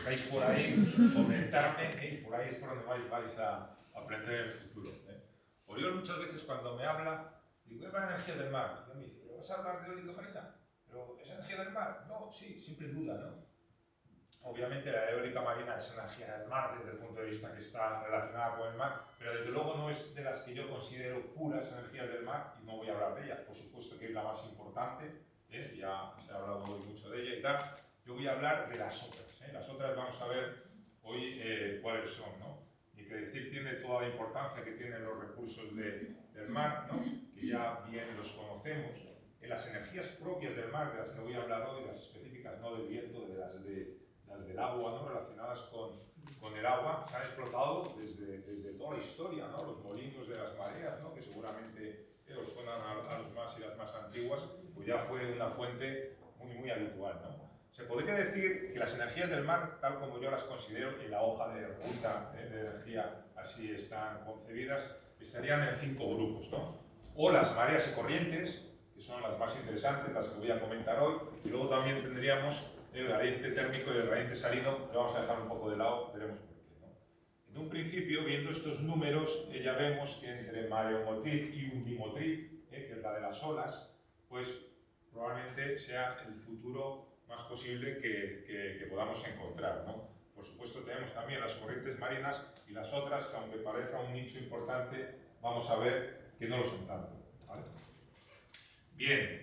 estáis por ahí, comentarme, y por ahí es por donde vais a aprender en el futuro. O yo muchas veces cuando me habla, digo, ¿qué es la energía del mar? Y yo me dice, ¿pero vas a hablar de eólica marina? ¿Pero es energía del mar? No, sí, siempre duda, ¿no? Obviamente la eólica marina es energía del mar desde el punto de vista que está relacionada con el mar, pero desde luego no es de las que yo considero puras energías del mar y no voy a hablar de ella. Por supuesto que es la más importante, ya se ha hablado hoy mucho de ella y tal. Yo voy a hablar de las otras. Las otras vamos a ver hoy cuáles son, ¿no? Ni que decir tiene toda la importancia que tienen los recursos del mar, ¿no? Que ya bien los conocemos. Las energías propias del mar, de las que voy a hablar hoy, las específicas no del viento, de las del agua, ¿no? Relacionadas con el agua, se han explotado desde toda la historia, ¿no? Los molinos de las mareas, ¿no? Que seguramente os suenan a los más y las más antiguas, pues ya fue una fuente muy habitual, ¿no? Se podría decir que las energías del mar, tal como yo las considero, en la hoja de ruta de energía así están concebidas, estarían en 5 grupos, ¿no? O las mareas y corrientes, que son las más interesantes, las que voy a comentar hoy, y luego también tendríamos el gradiente térmico y el gradiente salino, que vamos a dejar un poco de lado, veremos por qué, ¿no? En un principio, viendo estos números, ya vemos que entre mareomotriz y undimotriz, que es la de las olas, pues probablemente sea el futuro más posible que podamos encontrar, ¿no? Por supuesto tenemos también las corrientes marinas y las otras, que aunque parezca un nicho importante, vamos a ver que no lo son tanto, ¿vale? Bien,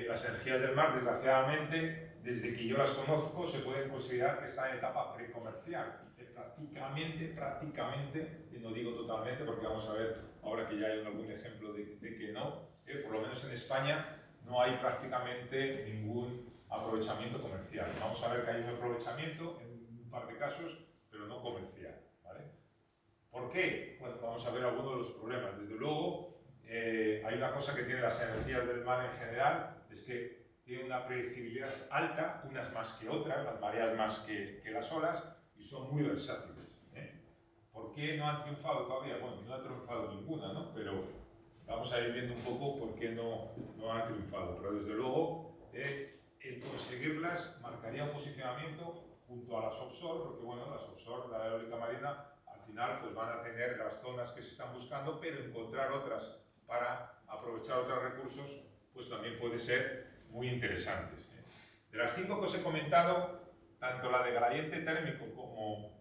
las energías del mar, desgraciadamente, desde que yo las conozco, se pueden considerar que están en etapa precomercial. Prácticamente, y no digo totalmente, porque vamos a ver ahora que ya hay algún ejemplo de que no, por lo menos en España no hay prácticamente ningún aprovechamiento comercial. Vamos a ver que hay un aprovechamiento en un par de casos, pero no comercial, ¿vale? ¿Por qué? Bueno, vamos a ver algunos de los problemas. Desde luego, hay una cosa que tienen las energías del mar en general, es que tienen una predictibilidad alta, unas más que otras, las mareas más que las olas, y son muy versátiles. ¿Por qué no han triunfado todavía? Bueno, no ha triunfado ninguna, ¿no? Pero vamos a ir viendo un poco por qué no han triunfado. Pero desde luego, el conseguirlas marcaría un posicionamiento junto a las offshore, porque bueno, las offshore, la eólica marina, al final pues van a tener las zonas que se están buscando, pero encontrar otras para aprovechar otros recursos, pues también puede ser muy interesantes. De las 5 que os he comentado, tanto la de gradiente térmico como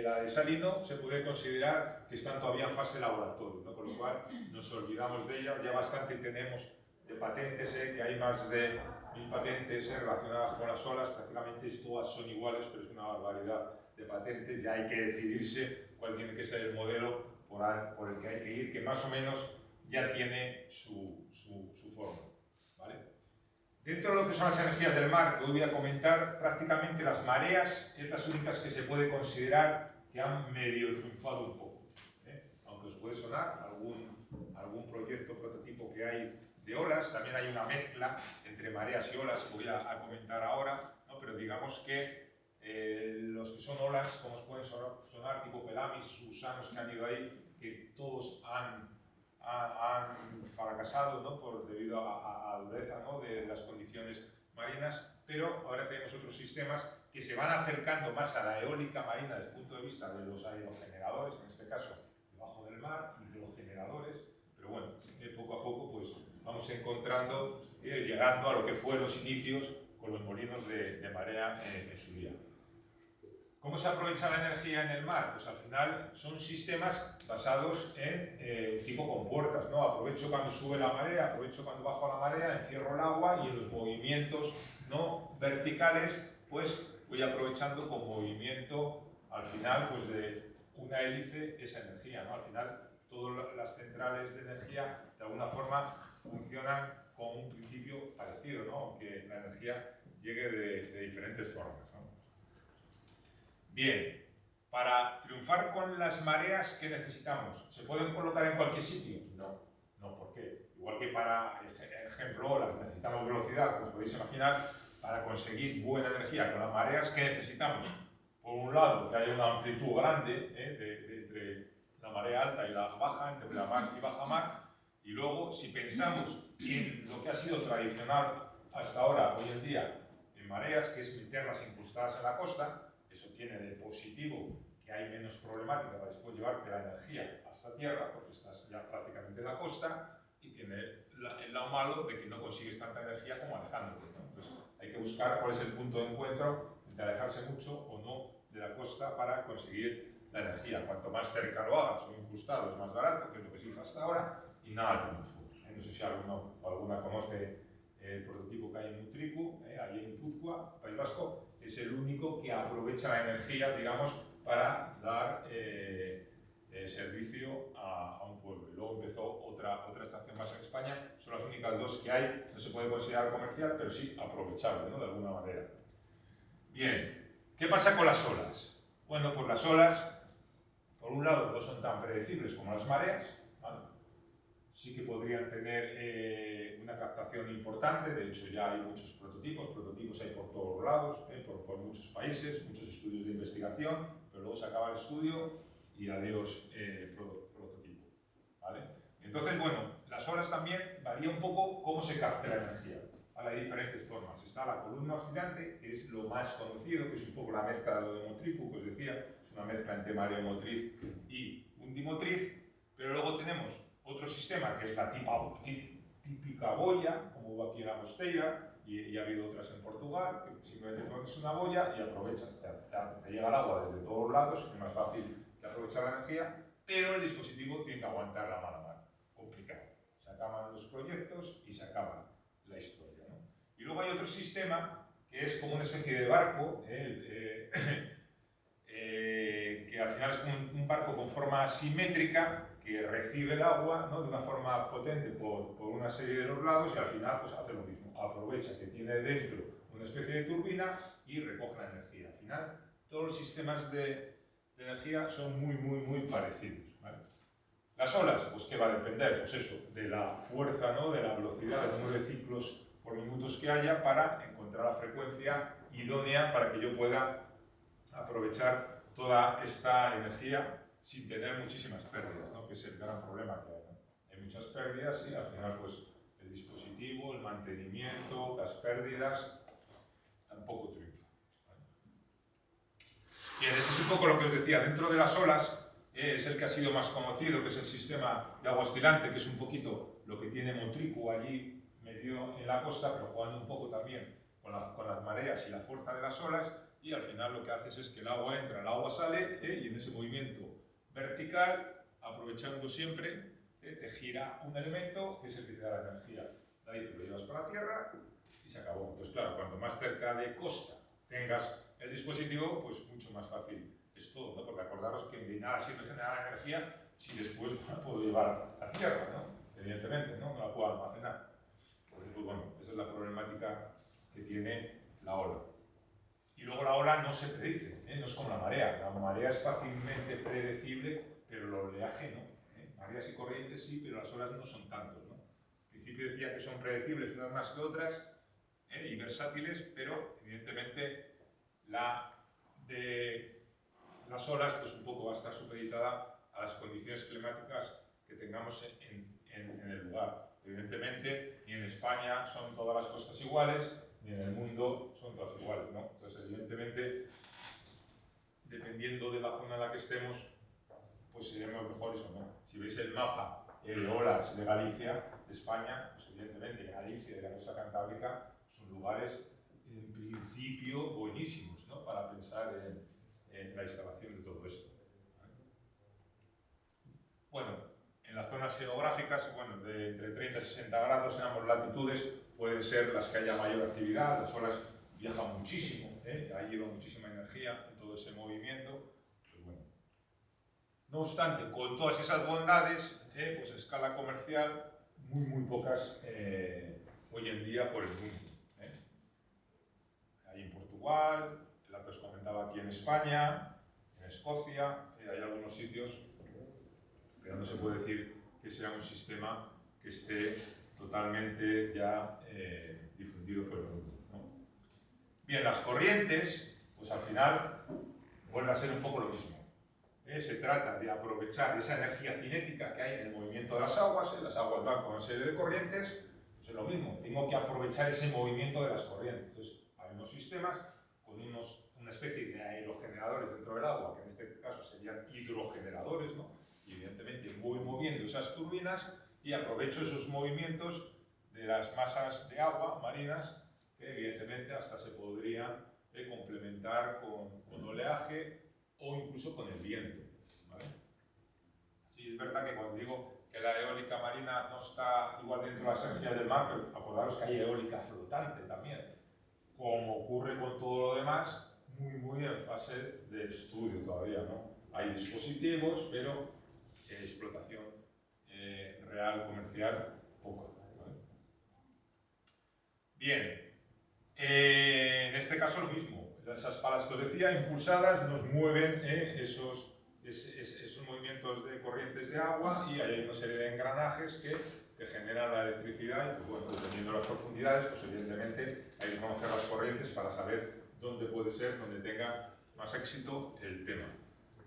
la de salino se puede considerar que están todavía en fase de laboratorio, ¿no? Con lo cual nos olvidamos de ella, ya bastante tenemos de patentes, que hay más de 1000 patentes relacionadas con las olas, prácticamente todas son iguales, pero es una barbaridad de patentes, ya hay que decidirse cuál tiene que ser el modelo por el que hay que ir, que más o menos ya tiene su forma, ¿vale? Dentro de lo que son las energías del mar, que hoy voy a comentar, prácticamente las mareas es las únicas que se puede considerar que han medio triunfado un poco, aunque os puede sonar algún proyecto, prototipo que hay de olas, también hay una mezcla entre mareas y olas que voy a comentar ahora, ¿no? Pero digamos que los que son olas, como os pueden sonar tipo Pelamis, gusanos que han ido ahí, que todos han fracasado, ¿no? Debido a dureza, ¿no? de las condiciones marinas, pero ahora tenemos otros sistemas que se van acercando más a la eólica marina desde el punto de vista de los aerogeneradores, en este caso debajo del mar, y de los generadores, pero bueno, poco a poco pues vamos encontrando, llegando a lo que fue los inicios con los molinos de marea en su día. ¿Cómo se aprovecha la energía en el mar? Pues al final son sistemas basados en tipo compuertas, ¿no? Aprovecho cuando sube la marea, aprovecho cuando bajo la marea, encierro el agua y en los movimientos, ¿no? verticales, pues voy aprovechando con movimiento, al final, pues de una hélice esa energía, ¿no? Al final, todas las centrales de energía, de alguna forma, funcionan con un principio parecido, ¿no? Aunque la energía llegue de diferentes formas, ¿no? Bien, para triunfar con las mareas, ¿qué necesitamos? ¿Se pueden colocar en cualquier sitio? No, ¿por qué? Igual que para, ejemplo, olas, necesitamos velocidad, como os podéis imaginar, para conseguir buena energía con las mareas, ¿qué necesitamos? Por un lado, que haya una amplitud grande entre la marea alta y la baja, entre la mar y baja mar, y luego, si pensamos en lo que ha sido tradicional hasta ahora, hoy en día, en mareas, que es meterlas incrustadas en la costa. Eso tiene de positivo que hay menos problemática para después llevarte la energía hasta tierra, porque estás ya prácticamente en la costa, y tiene el lado malo de que no consigues tanta energía como alejándote, ¿no? Entonces hay que buscar cuál es el punto de encuentro entre alejarse mucho o no de la costa para conseguir la energía. Cuanto más cerca lo hagas o incrustado es más barato, que es lo que se hizo hasta ahora, y nada triunfo. No sé si alguno o alguna conoce el prototipo que hay en Mutriku, allí en Guipúzcoa, País Vasco. Es el único que aprovecha la energía, digamos, para dar servicio a un pueblo. Y luego empezó otra estación más en España. Son las únicas dos que hay. No se puede considerar comercial, pero sí aprovechable, ¿no? De alguna manera. Bien, ¿qué pasa con las olas? Bueno, pues las olas, por un lado, no son tan predecibles como las mareas, ¿vale? Sí que podrían tener una captación importante. De hecho ya hay muchos prototipos hay por todos lados, por muchos países, muchos estudios de investigación, pero luego se acaba el estudio y adiós prototipo, ¿vale? Entonces, bueno, las olas también varía un poco cómo se capta la energía, ¿vale? Hay diferentes formas. Está la columna oscilante, que es lo más conocido, que es un poco la mezcla de lo de Motriku, que os decía, es una mezcla entre mareomotriz y undimotriz, pero luego tenemos otro sistema que es la típica boya, como hubo aquí en la Costeira, y ha habido otras en Portugal, que simplemente pones una boya y aprovechas, te llega el agua desde todos lados, es más fácil de aprovechar la energía, pero el dispositivo tiene que aguantar la mala mar. Complicado. Se acaban los proyectos y se acaba la historia, ¿no? Y luego hay otro sistema que es como una especie de barco, que al final es como un barco con forma asimétrica que recibe el agua, ¿no? De una forma potente por una serie de los lados y al final pues hace lo mismo, aprovecha que tiene dentro una especie de turbina y recoge la energía. Al final todos los sistemas de energía son muy parecidos, ¿vale? Las olas, pues ¿qué va a depender? Pues eso, de la fuerza, ¿no? De la velocidad, del número de ciclos por minutos que haya para encontrar la frecuencia idónea para que yo pueda aprovechar toda esta energía sin tener muchísimas pérdidas, ¿no? Que es el gran problema que hay, ¿no? Hay muchas pérdidas y al final pues el dispositivo, el mantenimiento, las pérdidas tampoco triunfan, ¿vale? Bien, este es un poco lo que os decía, dentro de las olas es el que ha sido más conocido, que es el sistema de agua oscilante, que es un poquito lo que tiene Motriku allí medio en la costa, pero jugando un poco también con las mareas y la fuerza de las olas, y al final lo que haces es que el agua entra, el agua sale, y en ese movimiento vertical, aprovechando siempre, te gira un elemento que es el que te da la energía. De ahí te lo llevas para la tierra y se acabó. Entonces, claro, cuanto más cerca de costa tengas el dispositivo, pues mucho más fácil es todo, ¿no? Porque acordaros que de nada sirve generar energía si después no la puedo llevar a tierra, ¿no? Evidentemente, ¿no? No la puedo almacenar. Pues bueno, esa es la problemática que tiene la ola. Y luego la ola no se predice, no es como la marea. La marea es fácilmente predecible, pero el oleaje no. Mareas y corrientes sí, pero las olas no son tantos, ¿no? Al principio decía que son predecibles unas más que otras y versátiles, pero evidentemente la de las olas pues un poco va a estar supeditada a las condiciones climáticas que tengamos en el lugar. Evidentemente, ni en España son todas las costas iguales, ni en el mundo son todas iguales, ¿no? Entonces, evidentemente, dependiendo de la zona en la que estemos, pues seremos mejores o no. Si veis el mapa de olas de Galicia, de España, pues evidentemente Galicia y la costa cantábrica son lugares, en principio, buenísimos, ¿no? Para pensar en la instalación de todo esto. Bueno, en las zonas geográficas, bueno, de entre 30 y 60 grados en ambas latitudes pueden ser las que haya mayor actividad, las olas viajan muchísimo, ahí lleva muchísima energía en todo ese movimiento. Pues bueno. No obstante, con todas esas bondades, pues a escala comercial, muy pocas hoy en día por el mundo. Hay en Portugal, la que os comentaba aquí en España, en Escocia, hay algunos sitios, pero no se puede decir que sea un sistema que esté totalmente ya difundido por el mundo, ¿no? Bien, las corrientes, pues al final vuelve a ser un poco lo mismo. Se trata de aprovechar esa energía cinética que hay en el movimiento de las aguas van con una serie de corrientes, pues es lo mismo, tengo que aprovechar ese movimiento de las corrientes. Entonces, hay unos sistemas sistemas con una especie de aerogeneradores dentro del agua, que en este caso serían hidrogeneradores, ¿no? Y evidentemente voy moviendo esas turbinas y aprovecho esos movimientos de las masas de agua marinas que evidentemente hasta se podrían complementar con oleaje o incluso con el viento, ¿vale? Sí, es verdad que cuando digo que la eólica marina no está igual dentro de las energías del mar, pero acordaros que hay eólica flotante también. Como ocurre con todo lo demás, muy en fase de estudio todavía, ¿no? Hay dispositivos, pero explotación real, comercial, poco, ¿vale? Bien, en este caso lo mismo. Esas palas que os decía, impulsadas, nos mueven esos movimientos de corrientes de agua y hay una serie de engranajes que generan la electricidad y, pues, bueno, dependiendo de las profundidades, pues evidentemente hay que conocer las corrientes para saber dónde puede ser, donde tenga más éxito el tema.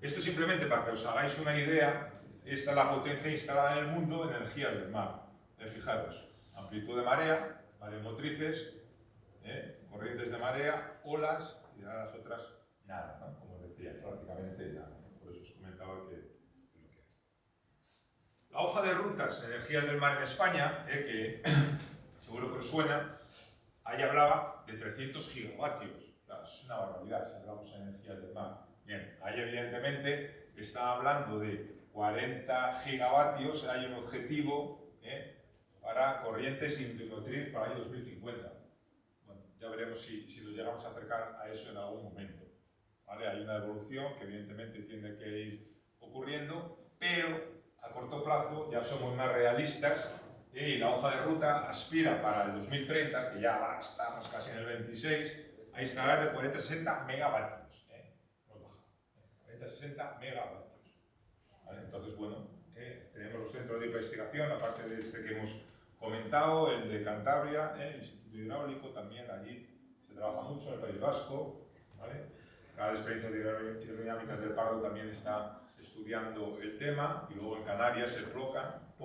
Esto simplemente para que os hagáis una idea, esta es la potencia instalada en el mundo en energías del mar. Fijaros, amplitud de marea, mareomotrices, corrientes de marea, olas y las otras nada, ¿no? Como os decía, prácticamente nada. Por eso os comentaba que lo que hay. La hoja de rutas energías del mar en España, que seguro que os suena, ahí hablaba de 300 gigavatios. Claro, es una barbaridad si hablamos de energías del mar. Bien, ahí evidentemente está hablando de 40 gigavatios, hay un objetivo para corrientes indimotriz para el año 2050. Bueno, ya veremos si nos llegamos a acercar a eso en algún momento. ¿Vale? Hay una evolución que evidentemente tiene que ir ocurriendo, pero a corto plazo ya somos más realistas y la hoja de ruta aspira para el 2030, que ya estamos casi en el 26, a instalar de 40-60 megavatios. Nos baja. 40-60 megavatios. ¿Vale? Entonces, bueno, tenemos los centros de investigación, aparte de este que hemos comentado, el de Cantabria, el Instituto Hidráulico, también allí se trabaja mucho, en el País Vasco, ¿vale? Cada experiencia hidrodinámicas del Pardo también está estudiando el tema, y luego en Canarias, el POCLAN,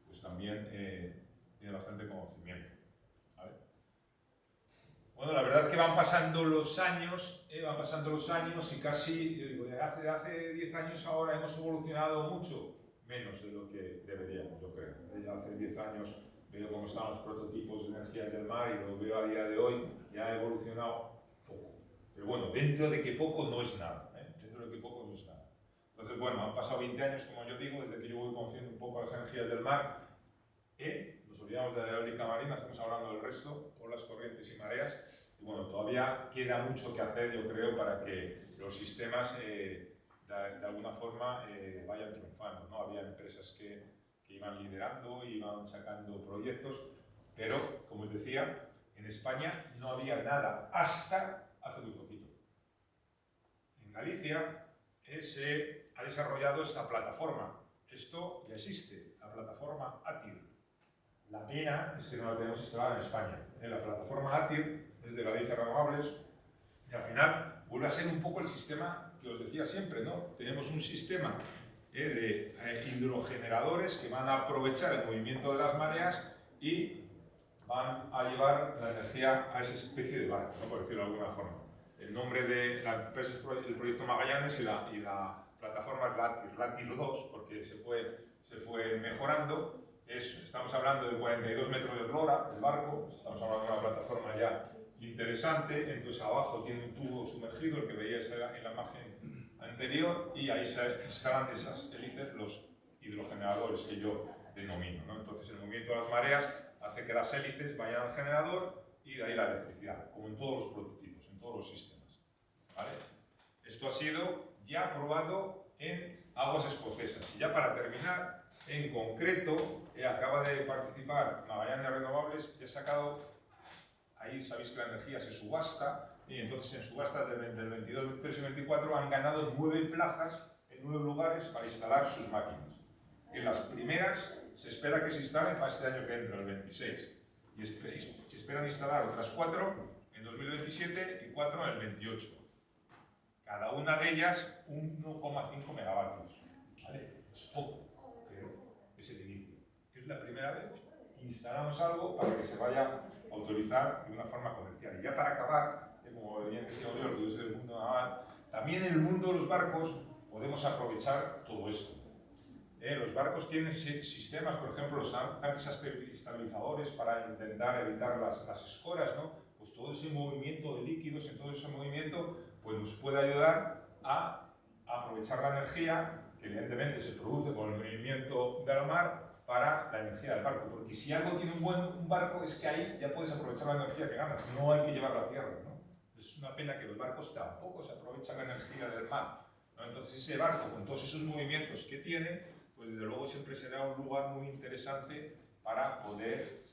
pues también tiene bastante conocimiento, ¿vale? Bueno, la verdad es que van pasando los años y casi, yo digo, hace 10 años ahora hemos evolucionado mucho, menos de lo que deberíamos, yo creo. Ya hace 10 años veo cómo están los prototipos de energías del mar y lo veo a día de hoy, ya ha evolucionado poco. Pero bueno, dentro de que poco no es nada, dentro de que poco no es nada. Entonces, bueno, han pasado 20 años, como yo digo, desde que yo voy conociendo un poco las energías del mar. Nos olvidamos de la eólica marina, estamos hablando del resto, olas, corrientes y mareas. Y bueno, todavía queda mucho que hacer, yo creo, para que los sistemas de alguna forma vayan triunfando, ¿no? Había empresas que iban liderando, iban sacando proyectos, pero, como os decía, en España no había nada hasta hace muy poquito. En Galicia se ha desarrollado esta plataforma. Esto ya existe, la plataforma ATIR. La pena es que no la tenemos instalada en España. La plataforma ATIR es de Galicia Renovables y al final vuelve a ser un poco el sistema que os decía siempre, ¿no? Tenemos un sistema de hidrogeneradores que van a aprovechar el movimiento de las mareas y van a llevar la energía a esa especie de barco, ¿no? Por decirlo de alguna forma. El nombre de la empresa es el proyecto Magallanes y la plataforma es LATIR 2, porque se fue mejorando. Estamos hablando de 42 metros de eslora, el barco, estamos hablando de una plataforma ya interesante. Entonces abajo tiene un tubo sumergido, el que veíais en la imagen anterior, y ahí se instalan esas hélices, los hidrogeneradores que yo denomino, ¿no? Entonces el movimiento de las mareas hace que las hélices vayan al generador y de ahí la electricidad, como en todos los prototipos, en todos los sistemas, ¿vale? Esto ha sido ya probado en aguas escocesas. Y ya para terminar, en concreto, acaba de participar Magallanes Renovables, que ha sacado, ahí sabéis que la energía se subasta, y entonces en subastas del 22, 23 y 24 han ganado 9 plazas en 9 lugares para instalar sus máquinas. En las primeras se espera que se instalen para este año que entra, el 26, y esperan instalar otras 4 en 2027 y 4 en el 28. Cada una de ellas 1,5 megavatios. ¿Vale? Es poco, pero es el inicio. Es la primera vez que instalamos algo para que se vaya a utilizar de una forma comercial. Y ya para acabar, como bien decía Oriol, que yo soy del mundo naval, también en el mundo de los barcos podemos aprovechar todo esto. Los barcos tienen sistemas, por ejemplo, los tanques estabilizadores para intentar evitar las escoras, ¿no? Pues todo ese movimiento de líquidos, en todo ese movimiento, pues nos puede ayudar a aprovechar la energía que evidentemente se produce con el movimiento de la mar para la energía del barco, porque si algo tiene un barco es que ahí ya puedes aprovechar la energía que ganas, no hay que llevarla a tierra, ¿no? Es una pena que los barcos tampoco se aprovechan la energía del mar, ¿no? Entonces ese barco, con todos esos movimientos que tiene, pues desde luego siempre será un lugar muy interesante para poder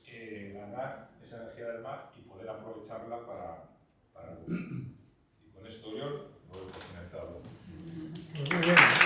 ganar esa energía del mar y poder aprovecharla para el gobierno. Y con esto yo lo he finalizado. Muy bien.